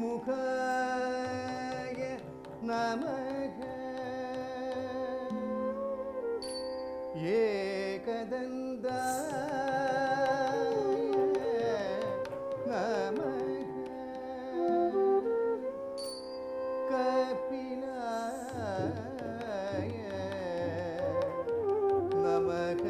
मुखाय नमः एकदन्ताय नमः कपिलाय नमः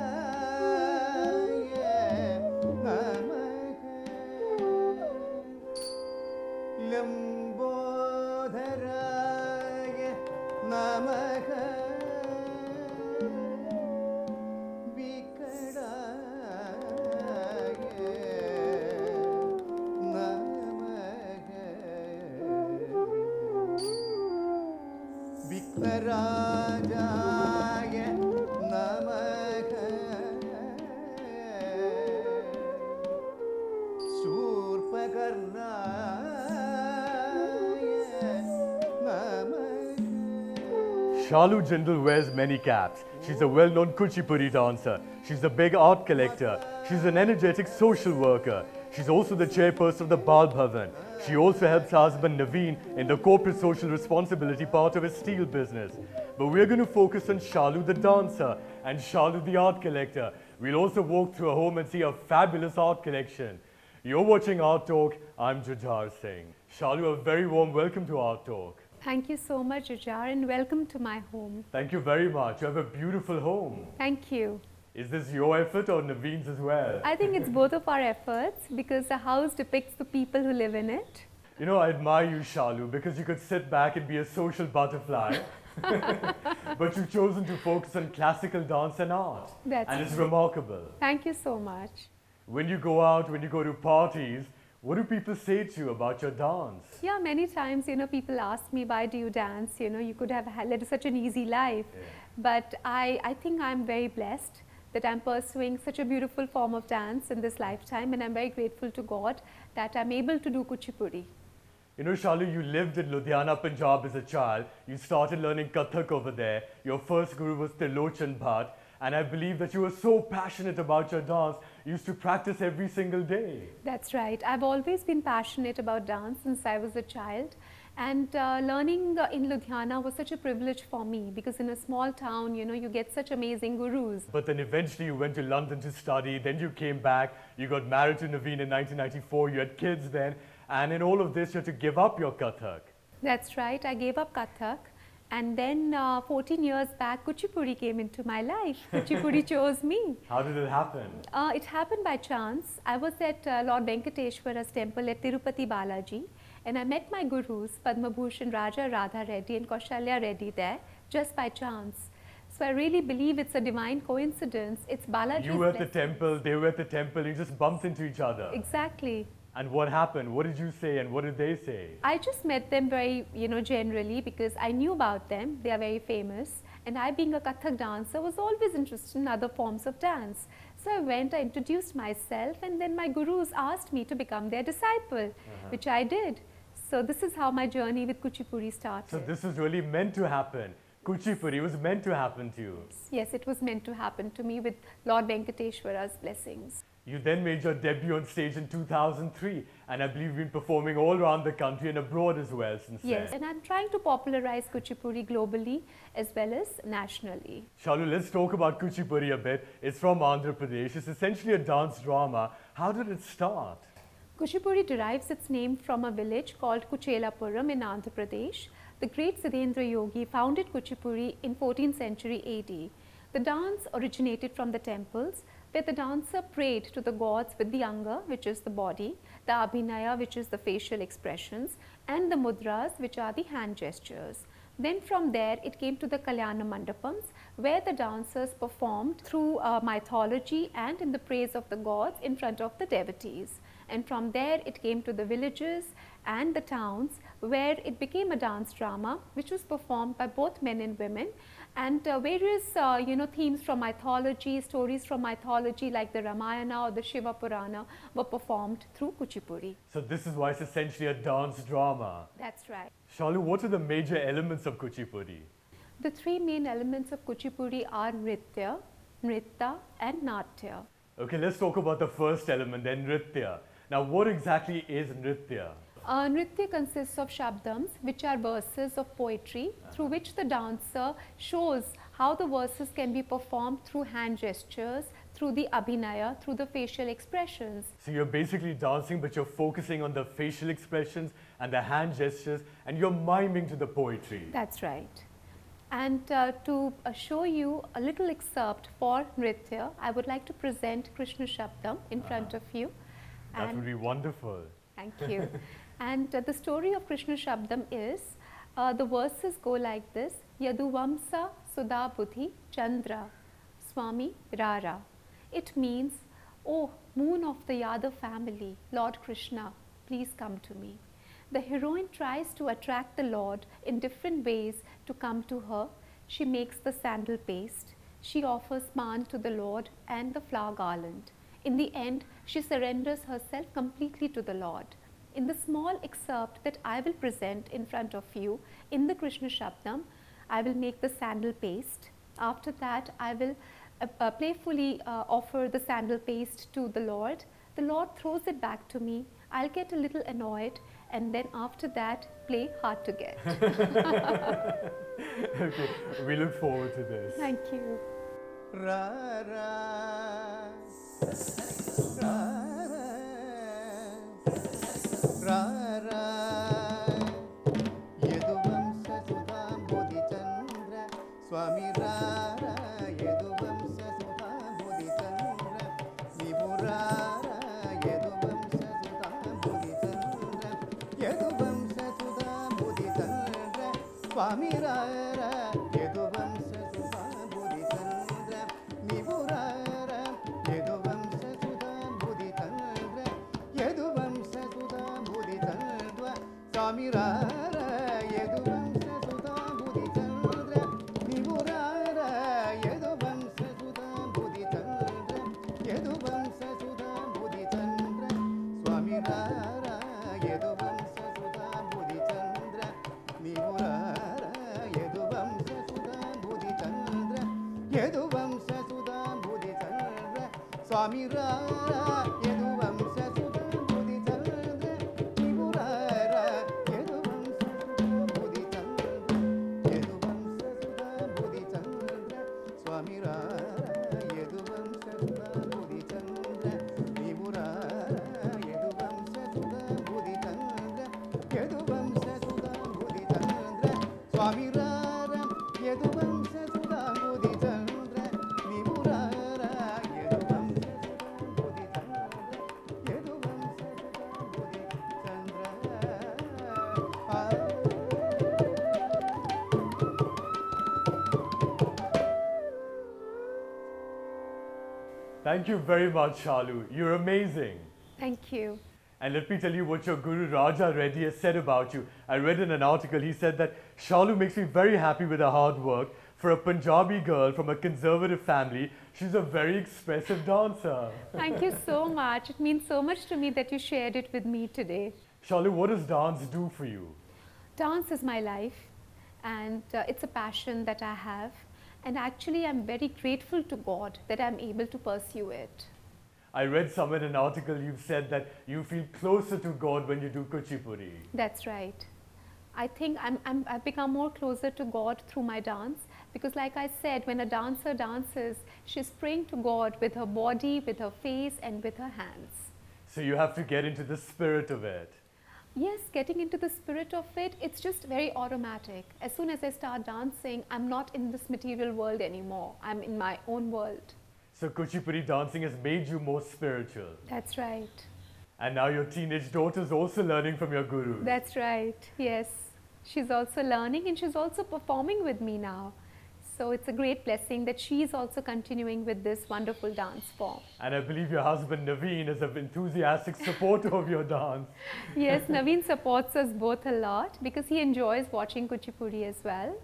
गजकर्णकाय नमः लम्बोदराय नमः विकटाय नमः विघ्नराजाय नमः शूर्पकर्णाय नमः. Shalu Jindal wears many caps. She's a well-known Kuchipudi dancer. She's a big art collector. She's an energetic social worker. She's also the chairperson of the Bal Bhavan. She also helps her husband Naveen in the corporate social responsibility part of his steel business. But we're going to focus on Shalu the dancer and Shalu the art collector. We'll also walk through her home and see a fabulous art collection. You're watching Art Talk. I'm Jujhar Singh. Shalu, a very warm welcome to Art Talk. Thank you so much, Jujhar, and welcome to my home. Thank you very much. You have a beautiful home. Thank you. Is this your effort or Naveen's as well? I think it's both of our efforts because the house depicts the people who live in it. You know, I admire you, Shalu, because you could sit back and be a social butterfly. But you've chosen to focus on classical dance and art. And it's remarkable. Thank you so much. When you go out, when you go to parties, what do people say to you about your dance? Yeah, many times, people ask me, why do you dance? You could have led such an easy life. Yeah. But I think I'm very blessed that I'm pursuing such a beautiful form of dance in this lifetime, and I'm very grateful to God that I'm able to do Kuchipudi. You know, Shalu, you lived in Ludhiana, Punjab as a child. You started learning Kathak over there. Your first guru was Tirlochan Bhatt. And I believe that you were so passionate about your dance, you used to practice every single day. That's right. I've always been passionate about dance since I was a child. And learning in Ludhiana was such a privilege for me because in a small town, you get such amazing gurus. But then eventually you went to London to study, then you came back, you got married to Naveen in 1994, you had kids then, and in all of this you had to give up your Kathak. That's right. I gave up Kathak. And then 14 years back, Kuchipudi came into my life. Kuchipudi chose me. How did it happen? It happened by chance. I was at Lord Venkateshwara's temple at Tirupati Balaji, and I met my gurus, Padma Bhushan Raja Radha Reddy and Kaushalya Reddy there, just by chance. So I really believe it's a divine coincidence. It's Balaji's You were at the temple, they were at the temple, you just bumped into each other. Exactly. And what happened? What did you say and what did they say? I just met them very, generally because I knew about them. They are very famous. And I, being a Kathak dancer, was always interested in other forms of dance. So I went, I introduced myself, and then my gurus asked me to become their disciple, which I did. So this is how my journey with Kuchipudi started. So this was really meant to happen. Kuchipudi was meant to happen to you. Yes, it was meant to happen to me with Lord Venkateshwara's blessings. You then made your debut on stage in 2003, and I believe you've been performing all around the country and abroad as well since then. Yes, and I'm trying to popularize Kuchipudi globally as well as nationally. Shalu, let's talk about Kuchipudi a bit. It's from Andhra Pradesh. It's essentially a dance drama. How did it start? Kuchipudi derives its name from a village called Kuchelapuram in Andhra Pradesh. The great Siddhendra Yogi founded Kuchipudi in 14th century AD. The dance originated from the temples, where the dancer prayed to the gods with the anga, which is the body, the abhinaya, which is the facial expressions, and the mudras, which are the hand gestures. Then from there it came to the Kalyana Mandapams, where the dancers performed through mythology and in the praise of the gods in front of the devotees. And from there it came to the villages and the towns, where it became a dance drama which was performed by both men and women, and various themes from mythology, stories from mythology like the Ramayana or the Shiva Purana were performed through Kuchipudi. So this is why it's essentially a dance drama. That's right. Shalu, what are the major elements of Kuchipudi? The three main elements of Kuchipudi are Nritya, Nritya and Natya. Okay, let's talk about the first element, then Nritya. Now, what exactly is Nritya? Nritya consists of shabdams, which are verses of poetry through which the dancer shows how the verses can be performed through hand gestures, through the abhinaya, through the facial expressions. So you're basically dancing, but you're focusing on the facial expressions and the hand gestures, and you're miming to the poetry. That's right. And to show you a little excerpt for Nritya, I would like to present Krishna Shabdam in front of you. That And would be wonderful. thank you. And the story of Krishna Shabdam is, the verses go like this: Yaduvamsa Sudha Buddhi Chandra Swami Rara. It means, oh, moon of the Yadav family, Lord Krishna, please come to me. The heroine tries to attract the Lord in different ways to come to her. She makes the sandal paste. She offers man to the Lord and the flower garland. In the end, she surrenders herself completely to the Lord. In the small excerpt that I will present in front of you in the Krishna Shabdam, I will make the sandal paste. After that, I will playfully offer the sandal paste to the Lord. The Lord throws it back to me. I'll get a little annoyed, and then after that, play hard to get. Okay, we look forward to this. Thank you. Ra ra ra ra Yaduvamsa Sudha Bodhi Chandra Swami Ra ra Yaduvamsa Sudha Bodhi Chandra Vibhura ra Yaduvamsa Sudha Bodhi Chandra Yaduvamsa Sudha Bodhi Chandra Swami Ra ra Yaduvamsa Sudha Bodhi Chandra Vibhura ra Yaduvamsa Sudha Bodhi Chandra Yaduvamsa Sudha Bodhi Chandra Swami Ra ra Yaduvamsa Sudha Bodhi Chandra Vibhura ra Yaduvamsa Sudha Bodhi Chandra Yaduvamsa Sudha Bodhi Chandra Swami Ra ra Yaduvamsa Sudha Bodhi Chandra Vibhura ra Yaduvamsa Sudha Bodhi Chandra Yaduvamsa Sudha Bodhi Chandra Swami Ra ra Yaduvamsa Sudha Bodhi Chandra Vibhura ra Yaduvamsa Sudha Bodhi Chandra Yaduvamsa Sudha Bodhi Chandra Swami Ra ra Yaduvamsa Sudha Bodhi Chandra Vibhura ra Yaduvamsa Sudha Bodhi Chandra Yaduvamsa Sudha Bodhi Chandra Swami Ra ra Yaduvamsa Sudha Bodhi Chandra Vibhura ra Yaduvamsa Sudha Bodhi Chandra Yaduvamsa Sudha Bodhi Chandra. Thank you very much, Shalu. You're amazing. Thank you. And let me tell you what your Guru Raja Reddy has said about you. I read in an article, he said that Shalu makes me very happy with her hard work. For a Punjabi girl from a conservative family, she's a very expressive dancer. Thank you so much. It means so much to me that you shared it with me today. Shalu, what does dance do for you? Dance is my life, and it's a passion that I have. And actually, I'm very grateful to God that I'm able to pursue it. I read somewhere in an article you've said that you feel closer to God when you do Kuchipudi. That's right. I think I've become more closer to God through my dance, because like I said, when a dancer dances, she's praying to God with her body, with her face, and with her hands. So you have to get into the spirit of it. Yes, getting into the spirit of it, it's just very automatic. As soon as I start dancing, I'm not in this material world anymore. I'm in my own world. So Kuchipudi dancing has made you more spiritual. That's right. And now your teenage daughter's also learning from your guru. That's right. Yes. She's also learning and she's also performing with me now. So it's a great blessing that she's also continuing with this wonderful dance form. And I believe your husband Naveen is an enthusiastic supporter of your dance. Yes, Naveen supports us both a lot because he enjoys watching Kuchipudi as well.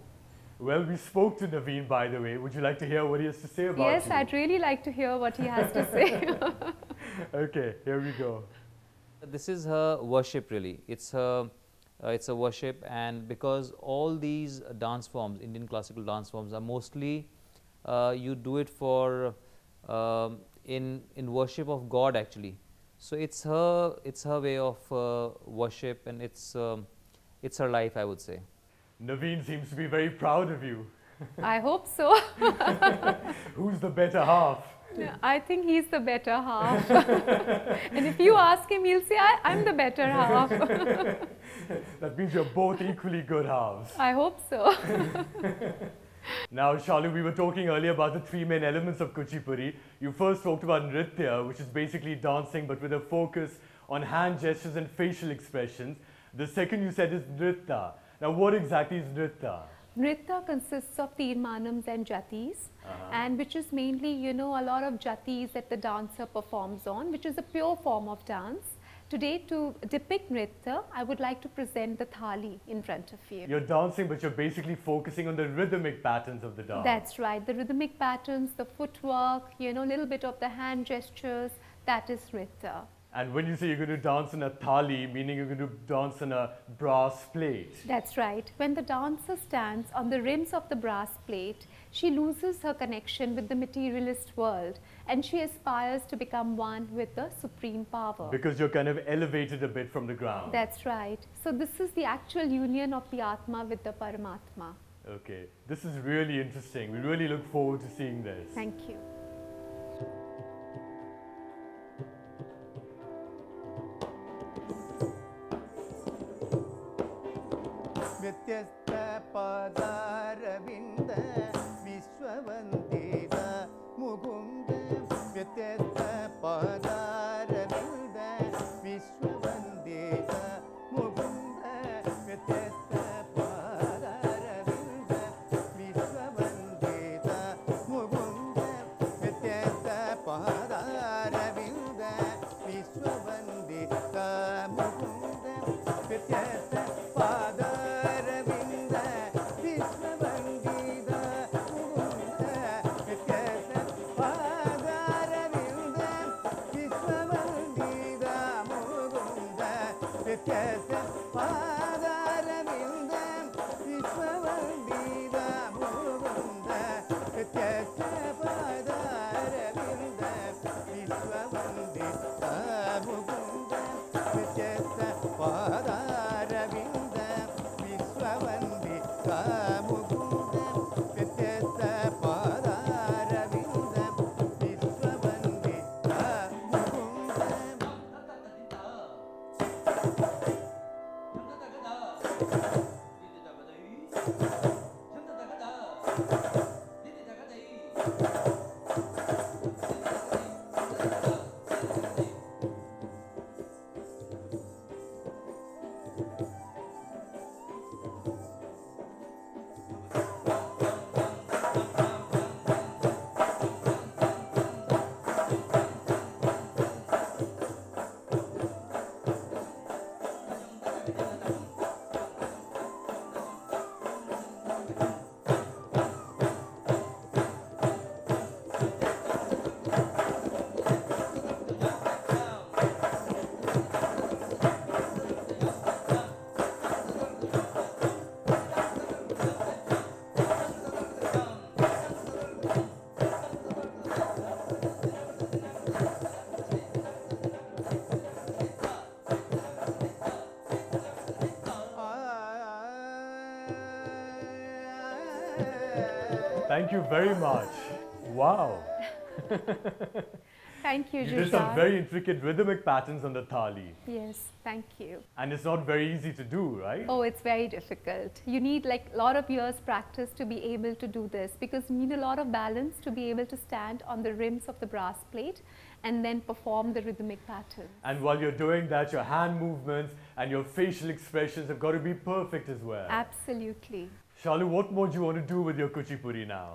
Well, we spoke to Naveen, by the way. Would you like to hear what he has to say about Yes, you? I'd really like to hear what he has to say. Okay, here we go. This is her worship really. It's a worship, and because all these dance forms, Indian classical dance forms, are mostly you do it for in worship of God actually. So it's her way of worship, and it's her life, I would say. Naveen seems to be very proud of you. I hope so. Who's the better half? I think he's the better half. And if you ask him, he'll say, I'm the better half. That means you're both equally good halves. I hope so. Now, Shalu, we were talking earlier about the three main elements of Kuchipudi. You first talked about Nritya, which is basically dancing but with a focus on hand gestures and facial expressions. The second you said is Nritta. Now, what exactly is Nritta? Nritta consists of Tirmanams and Jatis, and which is mainly, you know, a lot of Jatis that the dancer performs on, which is a pure form of dance. Today, to depict Nritta, I would like to present the Thali in front of you. You're dancing, but you're basically focusing on the rhythmic patterns of the dance. That's right, the rhythmic patterns, the footwork, you know, a little bit of the hand gestures, that is Nritta. And when you say you're going to dance on a thali, meaning you're going to dance on a brass plate. That's right. When the dancer stands on the rims of the brass plate, she loses her connection with the materialist world, and she aspires to become one with the supreme power. Because you're kind of elevated a bit from the ground. That's right. So this is the actual union of the Atma with the Paramatma. Okay, this is really interesting. We really look forward to seeing this. Thank you. ವ್ಯತ್ಯಸ್ತ ಪಾದಾರವಿಂದ ವಿಶ್ವವಂದಿತ Mukunda ವ್ಯತ್ಯಸ್ತ ಪಾದಾರವಿಂದ ವಿಶ್ವವಂದಿತ Mukunda ವ್ಯತ್ಯಸ್ತ ಪಾದಾರವಿಂದ ವಿಶ್ವವಂದಿತ Mukunda ವ್ಯತ್ಯಸ್ತ ಪಾದಾರವಿಂದ ವಿಶ್ವವಂದಿತ Mukunda ವ್ಯತ್ಯಸ್ತ Thank you very much. Wow. Thank you, You did some Jushar. very intricate rhythmic patterns on the thali. Yes, thank you. And it's not very easy to do, right? Oh, it's very difficult. You need like a lot of years practice to be able to do this, because you need a lot of balance to be able to stand on the rims of the brass plate and then perform the rhythmic pattern. And while you're doing that, your hand movements and your facial expressions have got to be perfect as well. Absolutely. Shalu, what more do you want to do with your Kuchipudi now?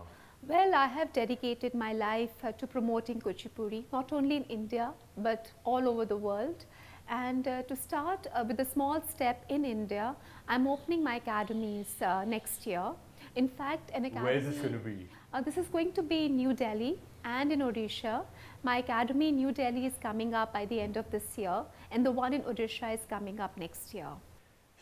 Well, I have dedicated my life to promoting Kuchipudi, not only in India, but all over the world. And to start with a small step in India, I'm opening my academies next year. In fact, an academy… Where is this going to be? This is going to be in New Delhi and in Odisha. My academy in New Delhi is coming up by the end of this year, and the one in Odisha is coming up next year.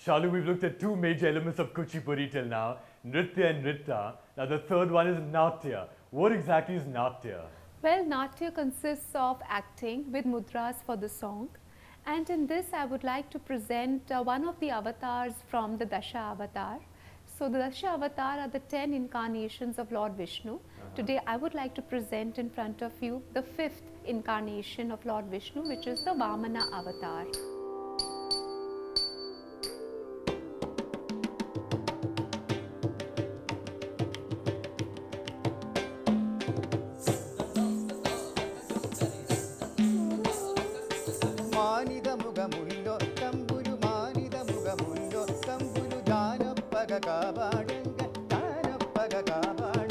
Shalu, we've looked at two major elements of Kuchipudi till now, Nritya and Nritta. Now the third one is Natya. What exactly is Natya? Well, Natya consists of acting with mudras for the song. And in this, I would like to present one of the avatars from the Dasha avatar. So, the Dasha avatar are the 10 incarnations of Lord Vishnu. Today, I would like to present in front of you the 5th incarnation of Lord Vishnu, which is the Vamana avatar. మానిద ముగముల్లో తంబులు మానిద ముగముల్లో తంబులు జానప్పగ కాపాడంగ జానప్పగ కాపాడంగ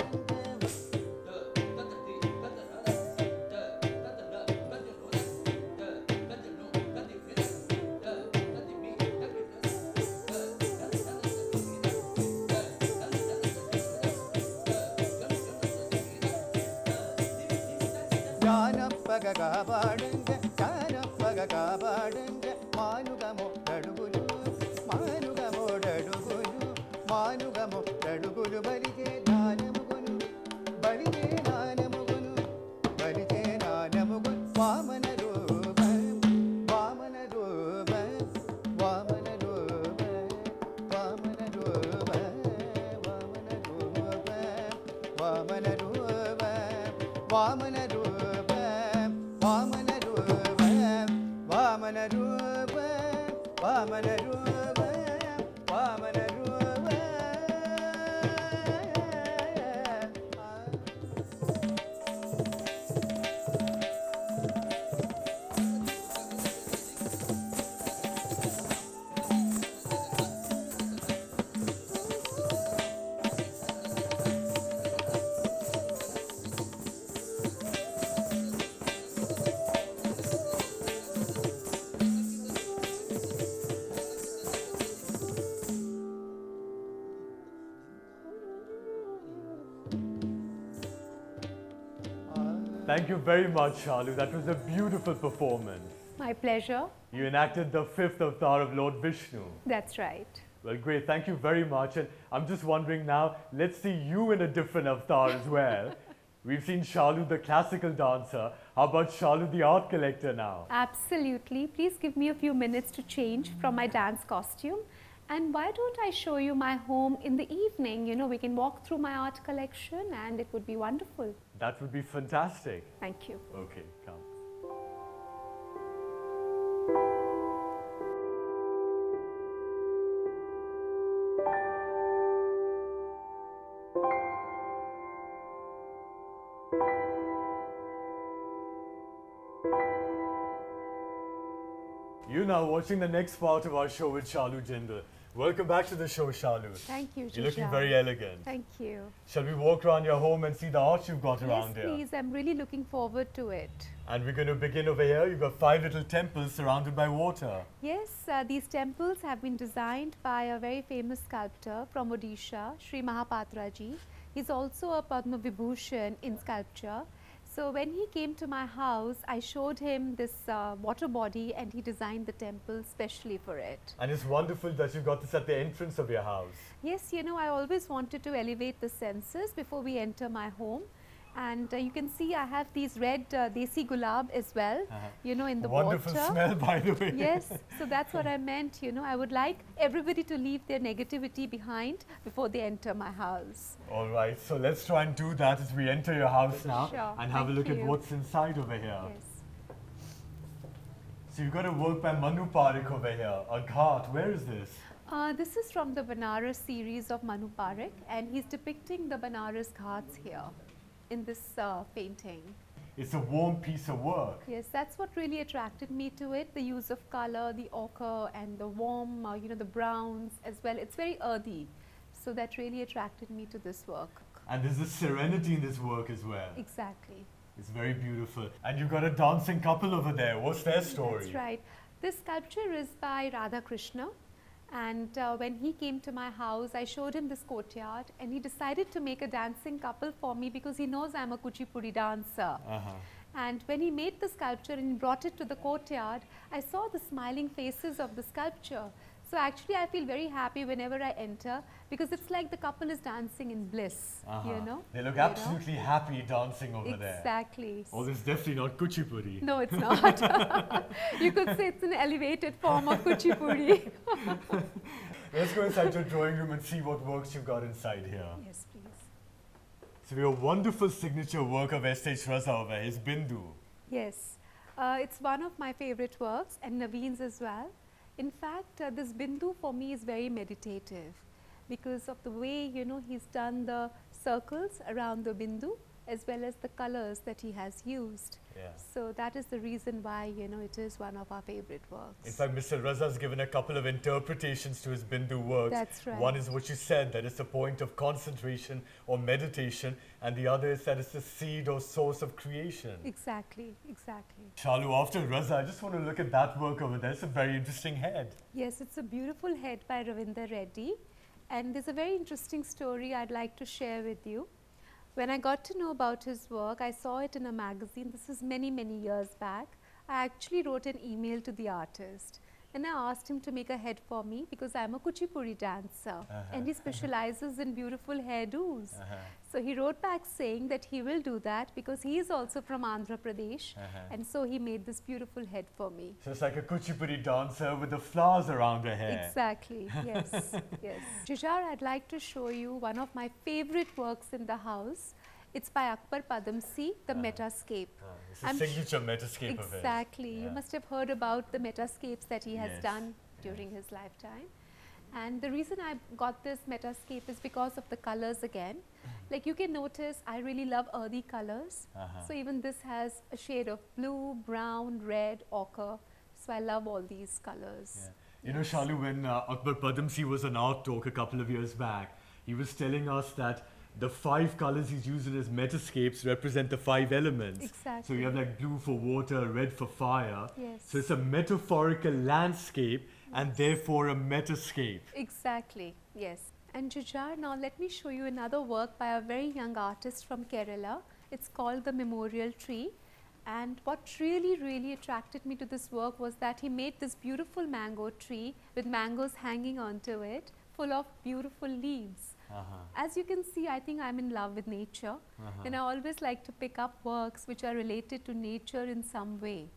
జానప్పగ కాపాడంగ జానప్పగ కాపాడంగ మానుగమొడడుగులు మానుగమొడడుగులు మానుగమొడడుగులు బలిగే దానముగును బలిగే దానముగును బలిగే దానముగును Vamana Roopa Vamana Roopa Vamana Roopa Vamana Roopa Vamana Roopa Vamana Roopa Vamana Roopa Vamana Roopa Vamana Roopa Vamana Roopa Vamana Roopa Thank you very much, Shalu. That was a beautiful performance. My pleasure. You enacted the 5th avatar of Lord Vishnu. That's right. Well, great. Thank you very much. And I'm just wondering now, let's see you in a different avatar as well. We've seen Shalu, the classical dancer. How about Shalu, the art collector now? Absolutely. Please give me a few minutes to change from my dance costume. And why don't I show you my home in the evening? You know, we can walk through my art collection and it would be wonderful. That would be fantastic. Thank you. Okay, come. You're now watching the next part of our show with Shalu Jindal. Welcome back to the show, Shalu. Thank you, You're looking Jisha. very elegant. Thank you. Shall we walk around your home and see the art you've got Yes, around here? please. I'm really looking forward to it. And we're going to begin over here. You've got 5 little temples surrounded by water. Yes, these temples have been designed by a very famous sculptor from Odisha, Sri Mahapatraji. He's also a Padma Vibhushan in sculpture. So when he came to my house, I showed him this water body and he designed the temple specially for it. And it's wonderful that you got this at the entrance of your house. Yes, you know, I always wanted to elevate the senses before we enter my home. And you can see I have these red desi gulab as well, you know, in the Wonderful water. smell, by the way. Yes, so that's what I meant, you know, I would like everybody to leave their negativity behind before they enter my house. All right, so let's try and do that as we enter your house now Sure, and have a thank look at you. what's inside over here. Yes. So you've got a work by Manu Parekh over here, a ghat. Where is this? This is from the Banaras series of Manu Parekh and he's depicting the Banaras Ghats here in this painting. It's a warm piece of work. Yes, that's what really attracted me to it, the use of color, the ochre and the warm, you know, the browns as well. It's very earthy. So that really attracted me to this work. And there's a serenity in this work as well. Exactly. It's very beautiful. And you've got a dancing couple over there. What's their story? That's right. This sculpture is by Radha Krishna. And when he came to my house, I showed him this courtyard and he decided to make a dancing couple for me because he knows I'm a Kuchipudi dancer. And when he made the sculpture and brought it to the courtyard, I saw the smiling faces of the sculpture. So actually I feel very happy whenever I enter because it's like the couple is dancing in bliss, you know. They look you know. absolutely happy dancing over there. Exactly. Oh, this is definitely not Kuchipuri. No, it's not. You could say it's an elevated form of Kuchipuri. Let's go inside your drawing room and see what works you've got inside here. Yes, please. So we have a wonderful signature work of S.H. Raza over here, his Bindu. Yes, it's one of my favorite works and Naveen's as well. In fact, this Bindu for me is very meditative because of the way, you know, he's done the circles around the Bindu as well as the colors that he has used. Yeah. So that is the reason why, you know, it is one of our favorite works. In fact, Mr. Raza has given a couple of interpretations to his Bindu works. That's right. One is what you said, that it's a point of concentration or meditation, and the other is that it's the seed or source of creation. Exactly, exactly. Shalu, after Raza, I just want to look at that work over there. It's a very interesting head. Yes, it's a beautiful head by Ravinder Reddy, and there's a very interesting story I'd like to share with you. When I got to know about his work, I saw it in a magazine. This is many, many years back. I actually wrote an email to the artist and I asked him to make a head for me because I'm a Kuchipuri dancer and he specializes in beautiful hairdos. So he wrote back saying that he will do that because he is also from Andhra Pradesh and so he made this beautiful head for me. So it's like a Kuchipuri dancer with the flowers around her hair. Exactly, yes, yes. Jujar, I'd like to show you one of my favorite works in the house. It's by Akbar Padamsee, the Metascape. It's a signature Metascape of his. Exactly. You Yeah. must have heard about the Metascapes that he has Yes. done during his lifetime. And the reason I got this Metascape is because of the colors again. Like you can notice, I really love earthy colors. So even this has a shade of blue, brown, red, ochre. So I love all these colors. Yeah. You know, Shalu, when Akbar Padamsee was on Art Talk a couple of years back, he was telling us that the 5 colors he's used in his Metascapes represent the 5 elements. So Exactly. you have like blue for water, red for fire. Yes. So it's a metaphorical landscape and therefore a Metascape. Exactly, yes. And Jujar, now let me show you another work by a very young artist from Kerala. It's called The Memorial Tree. And what really attracted me to this work was that he made this beautiful mango tree with mangoes hanging onto it, full of beautiful leaves. As you can see, I think I'm in love with nature and I always like to pick up works which are related to nature in some way.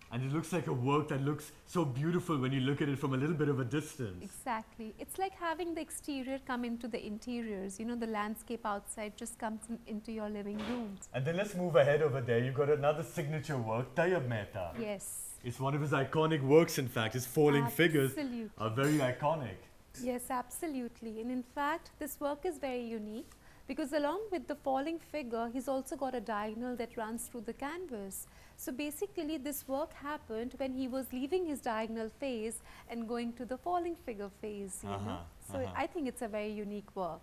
And it looks like a work that looks so beautiful when you look at it from a little bit of a distance. Exactly. It's like having the exterior come into the interiors. You know, the landscape outside just comes into your living rooms. And then let's move ahead over there. You've got another signature work, Tayyab Mehta. Yes. It's one of his iconic works, in fact. His falling figures Absolutely. are very iconic. Yes, absolutely. And in fact, this work is very unique because along with the falling figure, he's also got a diagonal that runs through the canvas. So basically, this work happened when he was leaving his diagonal phase and going to the falling figure phase, you know. So I think it's a very unique work.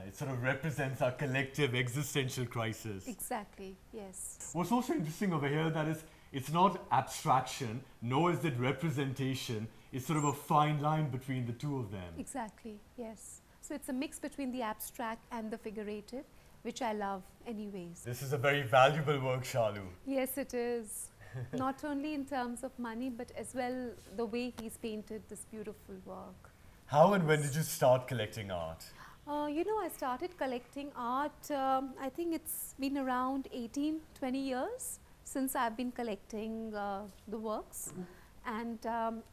It sort of represents our collective existential crisis. Exactly, yes. What's also interesting over here that is, it's not abstraction, nor is it representation. It's sort of a fine line between the two of them. Exactly, yes. So it's a mix between the abstract and the figurative, which I love anyways. This is a very valuable work, Shalu. Yes, it is. Not only in terms of money, but as well the way he's painted this beautiful work. How and when did you start collecting art? You know, I started collecting art, I think it's been around 18, 20 years since I've been collecting the works. And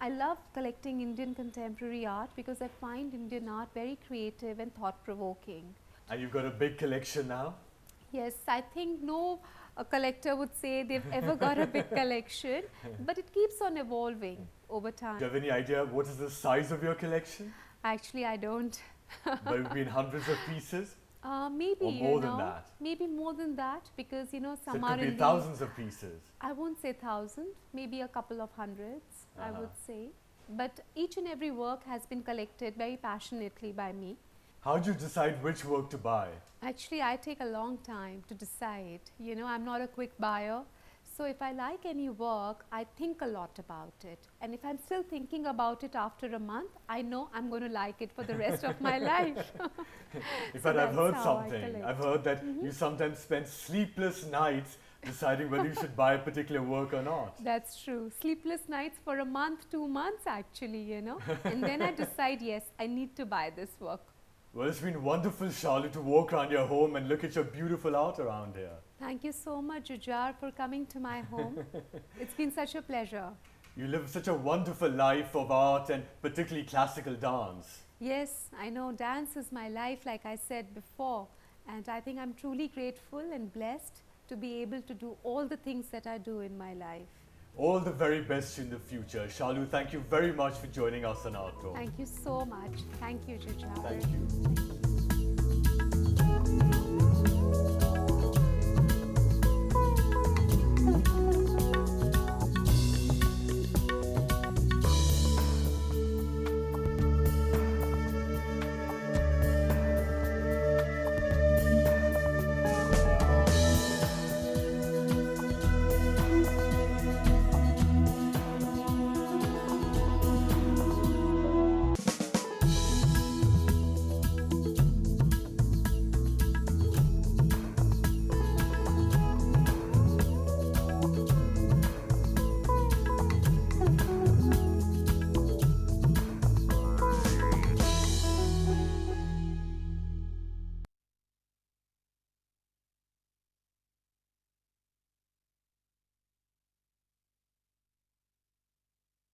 I love collecting Indian contemporary art because I find Indian art very creative and thought-provoking. And you've got a big collection now? Yes, I think no collector would say they've ever got a big collection, but it keeps on evolving over Do you time. have any idea what is the size of your collection? Actually, I don't. Between hundreds of pieces? Maybe, Or you more than know, that? maybe more than that because, you know, So some it are could be in the, thousands of pieces. I won't say thousand, maybe a couple of hundreds, I Uh-huh. would say. But each and every work has been collected very passionately by me. How do you decide which work to buy? Actually, I take a long time to decide. You know, I'm not a quick buyer. So if I like any work, I think a lot about it. And if I'm still thinking about it after a month, I know I'm going to like it for the rest of my life. In So fact, I've heard that's how I something. collect. I've heard that you sometimes spend sleepless nights deciding whether you should buy a particular work or not. That's true. Sleepless nights for a month, 2 months actually, you know. And then I decide, yes, I need to buy this work. Well, it's been wonderful, Shalu, to walk around your home and look at your beautiful art around here. Thank you so much, Jujhar, for coming to my home. It's been such a pleasure. You live such a wonderful life of art and particularly classical dance. Yes, I know dance is my life, like I said before. And I think I'm truly grateful and blessed to be able to do all the things that I do in my life. All the very best in the future. Shalu, thank you very much for joining us on Art Room. Thank you so much. Thank you, Jujhar. Thank you.